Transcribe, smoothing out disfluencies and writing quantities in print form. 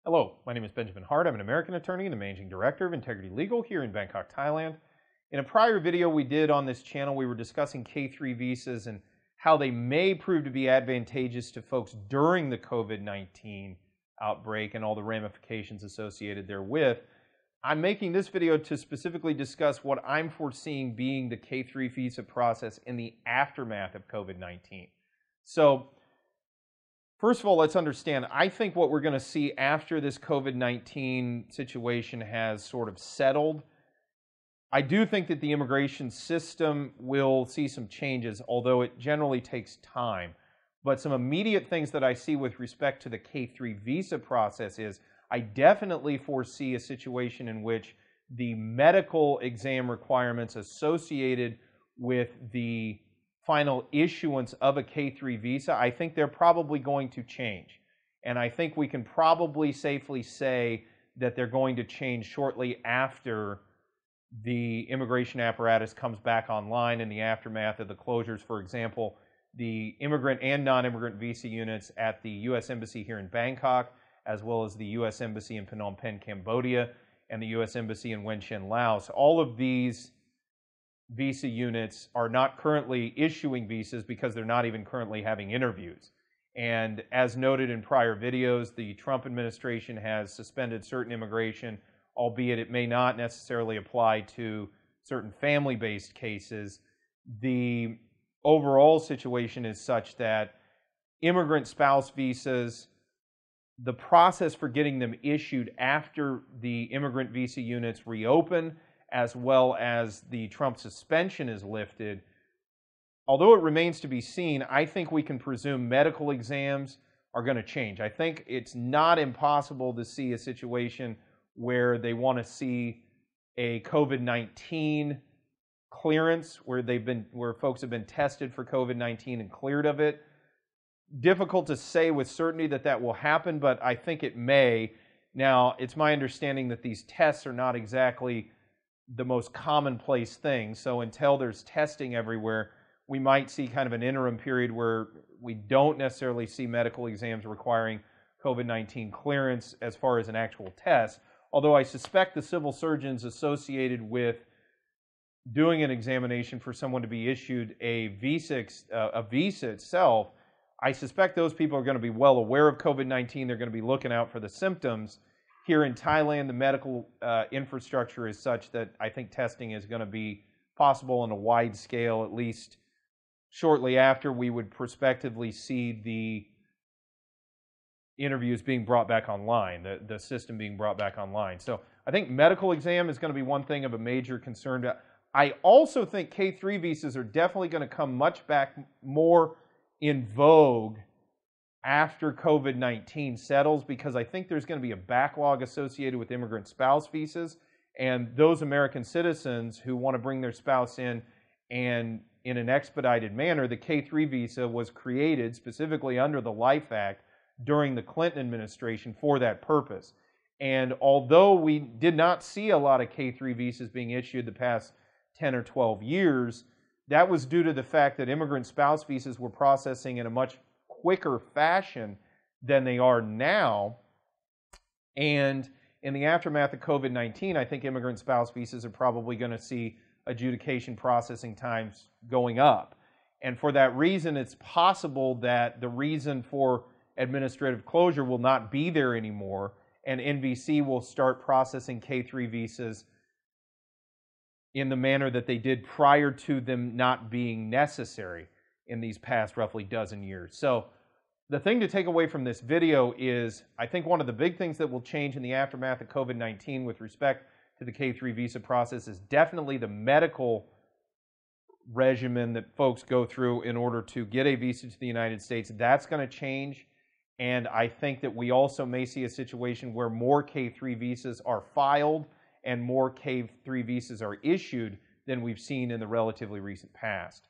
Hello, my name is Benjamin Hart. I'm an American attorney and the managing director of Integrity Legal here in Bangkok, Thailand. In a prior video we did on this channel, we were discussing K-3 visas and how they may prove to be advantageous to folks during the COVID-19 outbreak and all the ramifications associated therewith. I'm making this video to specifically discuss what I'm foreseeing being the K-3 visa process in the aftermath of COVID-19. So, first of all, let's understand, I think what we're going to see after this COVID-19 situation has sort of settled, I do think that the immigration system will see some changes, although it generally takes time. But some immediate things that I see with respect to the K-3 visa process is I definitely foresee a situation in which the medical exam requirements associated with the final issuance of a K-3 visa, I think they're probably going to change. And I think we can probably safely say that they're going to change shortly after the immigration apparatus comes back online in the aftermath of the closures. For example, the immigrant and non-immigrant visa units at the U.S. Embassy here in Bangkok, as well as the U.S. Embassy in Phnom Penh, Cambodia, and the U.S. Embassy in Vientiane, Laos. All of these visa units are not currently issuing visas because they're not even currently having interviews. And as noted in prior videos, the Trump administration has suspended certain immigration, albeit it may not necessarily apply to certain family-based cases. The overall situation is such that immigrant spouse visas, the process for getting them issued after the immigrant visa units reopen, as well as the Trump suspension is lifted, although it remains to be seen, I think we can presume medical exams are going to change. I think it's not impossible to see a situation where they want to see a COVID-19 clearance, where folks have been tested for COVID-19 and cleared of it. Difficult to say with certainty that that will happen, but I think it may. Now, it's my understanding that these tests are not exactly the most commonplace thing, so until there's testing everywhere, we might see kind of an interim period where we don't necessarily see medical exams requiring COVID-19 clearance as far as an actual test, although I suspect the civil surgeons associated with doing an examination for someone to be issued a visa itself, I suspect those people are going to be well aware of COVID-19. They're going to be looking out for the symptoms. Here in Thailand, the medical infrastructure is such that I think testing is going to be possible on a wide scale, at least shortly after we would prospectively see the interviews being brought back online, the system being brought back online. So I think medical exam is going to be one thing of a major concern. I also think K-3 visas are definitely going to come much back more in vogue after COVID-19 settles, because I think there's going to be a backlog associated with immigrant spouse visas, and those American citizens who want to bring their spouse in and in an expedited manner. The K-3 visa was created specifically under the Life Act during the Clinton administration for that purpose. And although we did not see a lot of K-3 visas being issued the past 10 or 12 years, that was due to the fact that immigrant spouse visas were processing in a much quicker fashion than they are now. And in the aftermath of COVID-19, I think immigrant spouse visas are probably going to see adjudication processing times going up. And for that reason, it's possible that the reason for administrative closure will not be there anymore, and NVC will start processing K-3 visas in the manner that they did prior to them not being necessary in these past roughly dozen years. So the thing to take away from this video is, I think one of the big things that will change in the aftermath of COVID-19 with respect to the K-3 visa process is definitely the medical regimen that folks go through in order to get a visa to the United States. That's going to change, and I think that we also may see a situation where more K-3 visas are filed and more K-3 visas are issued than we've seen in the relatively recent past.